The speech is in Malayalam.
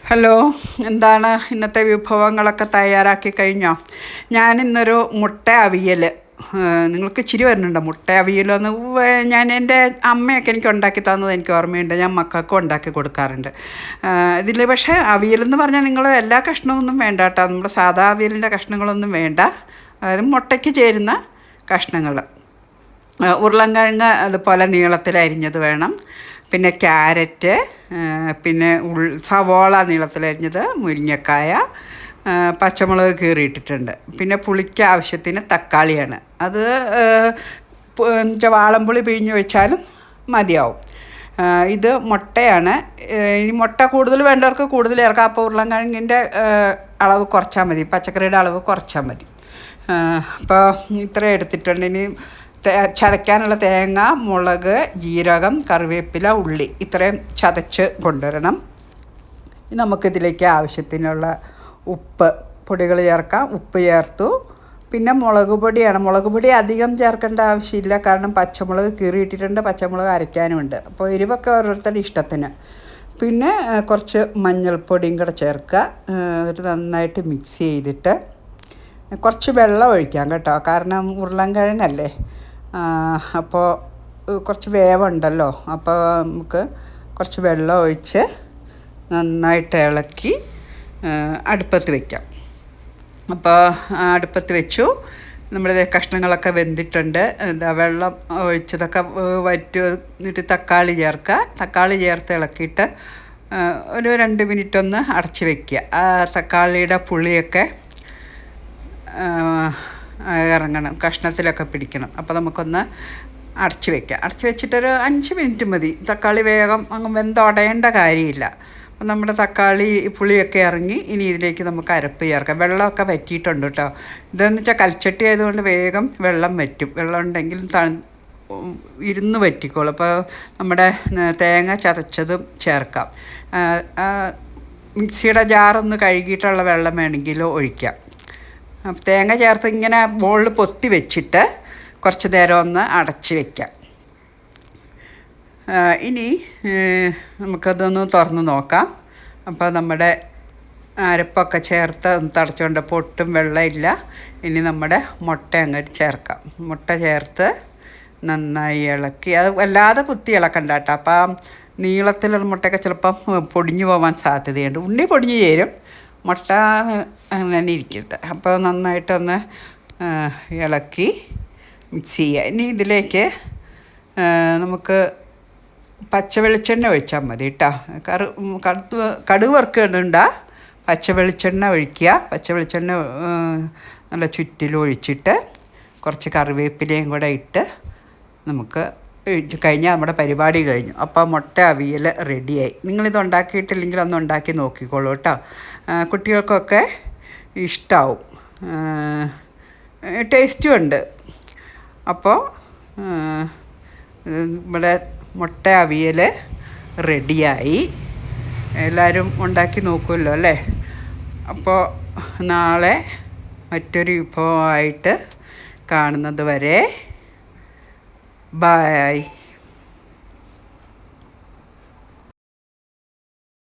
ഹലോ, എന്താണ് ഇന്നത്തെ വിഭവങ്ങളൊക്കെ തയ്യാറാക്കി കഴിഞ്ഞോ? ഞാനിന്നൊരു മുട്ട അവിയൽ, നിങ്ങൾക്ക് ചിരി വരുന്നുണ്ടോ? മുട്ട അവിയലൊന്ന് ഞാൻ എൻ്റെ അമ്മയൊക്കെ എനിക്ക് ഉണ്ടാക്കി തന്നത് എനിക്ക് ഓർമ്മയുണ്ട്. ഞാൻ മക്കൾക്കും ഉണ്ടാക്കി കൊടുക്കാറുണ്ട്. ഇതിൽ പക്ഷേ അവിയലെന്ന് പറഞ്ഞാൽ നിങ്ങൾ എല്ലാ കഷ്ണമൊന്നും വേണ്ട കേട്ടോ. നമ്മുടെ സാധാ അവിയലിൻ്റെ കഷ്ണങ്ങളൊന്നും വേണ്ട. അതായത് മുട്ടയ്ക്ക് ചേരുന്ന കഷ്ണങ്ങൾ. ഉരുളൻകിഴങ്ങ് അതുപോലെ നീളത്തിൽ അരിഞ്ഞത് വേണം. പിന്നെ ക്യാരറ്റ്, പിന്നെ സവോള നീളത്തിലരിഞ്ഞത്, മുരിങ്ങക്കായ, പച്ചമുളക് കീറിയിട്ടിട്ടുണ്ട്. പിന്നെ പുളിക്ക് ആവശ്യത്തിന് തക്കാളിയാണ്. അത് വാളംപുളി പിഴിഞ്ഞ് വെച്ചാലും മതിയാവും. ഇത് മുട്ടയാണ്. ഇനി മുട്ട കൂടുതൽ വേണ്ടവർക്ക് കൂടുതൽ ചേർക്കാം. അപ്പോൾ ഉരുളൻകിഴങ്ങിൻ്റെ അളവ് കുറച്ചാൽ മതി, പച്ചക്കറിയുടെ അളവ് കുറച്ചാൽ മതി. അപ്പോൾ ഇത്രയും എടുത്തിട്ടുണ്ട്. ഇനി ചതയ്ക്കാനുള്ള തേങ്ങ, മുളക്, ജീരകം, കറിവേപ്പില, ഉള്ളി ഇത്രയും ചതച്ച് കൊണ്ടുവരണം. നമുക്കിതിലേക്ക് ആവശ്യത്തിനുള്ള ഉപ്പ് പൊടികൾ ചേർക്കാം. ഉപ്പ് ചേർത്തു. പിന്നെ മുളക് പൊടിയാണ്. മുളക് പൊടി അധികം ചേർക്കേണ്ട ആവശ്യമില്ല, കാരണം പച്ചമുളക് കീറിയിട്ടിട്ടുണ്ട്, പച്ചമുളക് അരയ്ക്കാനുമുണ്ട്. അപ്പോൾ എരിവൊക്കെ ഓരോരുത്തരുടെ ഇഷ്ടത്തിന്. പിന്നെ കുറച്ച് മഞ്ഞൾപ്പൊടിയും കൂടെ ചേർക്കുക. എന്നിട്ട് നന്നായിട്ട് മിക്സ് ചെയ്തിട്ട് കുറച്ച് വെള്ളം ഒഴിക്കാം കേട്ടോ, കാരണം ഉരുളൻകിഴങ്ങല്ലേ, അപ്പോൾ കുറച്ച് വേവുണ്ടല്ലോ. അപ്പോൾ നമുക്ക് കുറച്ച് വെള്ളം ഒഴിച്ച് നന്നായിട്ട് ഇളക്കി അടുപ്പത്ത് വയ്ക്കാം. അപ്പോൾ അടുപ്പത്ത് വെച്ചു. നമ്മുടെ കഷ്ണങ്ങളൊക്കെ വെന്തിട്ടുണ്ട്. വെള്ളം ഒഴിച്ചതൊക്കെ എന്നിട്ട് തക്കാളി ചേർക്കുക. തക്കാളി ചേർത്ത് ഇളക്കിയിട്ട് ഒരു 2 മിനിറ്റ് ഒന്ന് അടച്ച് വയ്ക്കുക. ആ തക്കാളിയുടെ പുളിയൊക്കെ ഇറങ്ങണം, കഷ്ണത്തിലൊക്കെ പിടിക്കണം. അപ്പോൾ നമുക്കൊന്ന് അടച്ച് വയ്ക്കാം. അടച്ച് വെച്ചിട്ടൊരു 5 മിനിറ്റ് മതി. തക്കാളി വേഗം അങ്ങ് വെന്തുടയേണ്ട കാര്യമില്ല. അപ്പം നമ്മുടെ തക്കാളി പുളിയൊക്കെ ഇറങ്ങി. ഇനി ഇതിലേക്ക് നമുക്ക് അരപ്പ് ചേർക്കാം. വെള്ളമൊക്കെ വറ്റിയിട്ടുണ്ട് കേട്ടോ. ഇതെന്ന് വെച്ചാൽ കൽച്ചട്ടി ആയതുകൊണ്ട് വേഗം വെള്ളം വറ്റും. വെള്ളം ഉണ്ടെങ്കിലും ഇരുന്ന് വറ്റിക്കോളും. അപ്പോൾ നമ്മുടെ തേങ്ങ ചതച്ചതും ചേർക്കാം. മിക്സിയുടെ ജാറൊന്ന് കഴുകിയിട്ടുള്ള വെള്ളം വേണമെങ്കിലും ഒഴിക്കാം. തേങ്ങ ചേർത്ത് ഇങ്ങനെ ബോളിൽ പൊത്തി വെച്ചിട്ട് കുറച്ച് നേരം ഒന്ന് അടച്ച് വയ്ക്കാം. ഇനി നമുക്കതൊന്ന് തുറന്ന് നോക്കാം. അപ്പോൾ നമ്മുടെ അരപ്പൊക്കെ ചേർത്ത് തടച്ചുകൊണ്ട് പൊട്ടും വെള്ളമില്ല. ഇനി നമ്മുടെ മുട്ട അങ്ങോട്ട് ചേർക്കാം. മുട്ട ചേർത്ത് നന്നായി ഇളക്കി. അത് വല്ലാതെ കുത്തി ഇളക്കണ്ട കേട്ടോ. അപ്പം നീളത്തിലുള്ള മുട്ടയൊക്കെ ചിലപ്പം പൊടിഞ്ഞു പോകാൻ സാധ്യതയുണ്ട്. ഉണ്ണി പൊടിഞ്ഞു ചേരും, മുട്ട അങ്ങനെ ഇരിക്കരുത്. അപ്പോൾ നന്നായിട്ടൊന്ന് ഇളക്കി മിക്സ് ചെയ്യുക. ഇനി ഇതിലേക്ക് നമുക്ക് പച്ച വെളിച്ചെണ്ണ ഒഴിച്ചാൽ മതി കേട്ടോ. കടുക് വറുക്കുന്നുണ്ടാ, പച്ച വെളിച്ചെണ്ണ ഒഴിക്കുക. പച്ച വെളിച്ചെണ്ണ നല്ല ചുറ്റിലും ഒഴിച്ചിട്ട് കുറച്ച് കറിവേപ്പിലയും കൂടെ ഇട്ട് നമുക്ക് കഴിഞ്ഞാൽ നമ്മുടെ പരിപാടി കഴിഞ്ഞു. അപ്പോൾ മുട്ട അവിയൽ റെഡിയായി. നിങ്ങളിത് ഉണ്ടാക്കിയിട്ടില്ലെങ്കിൽ ഒന്ന് ഉണ്ടാക്കി നോക്കിക്കോളൂ കേട്ടോ. കുട്ടികൾക്കൊക്കെ ഇഷ്ടമാവും, ടേസ്റ്റും ഉണ്ട്. അപ്പോൾ നമ്മുടെ മുട്ട അവിയൽ റെഡിയായി. എല്ലാവരും ഉണ്ടാക്കി നോക്കുമല്ലോ അല്ലേ? അപ്പോൾ നാളെ മറ്റൊരു വിഭവമായിട്ട് കാണുന്നത് വരെ ബായ്.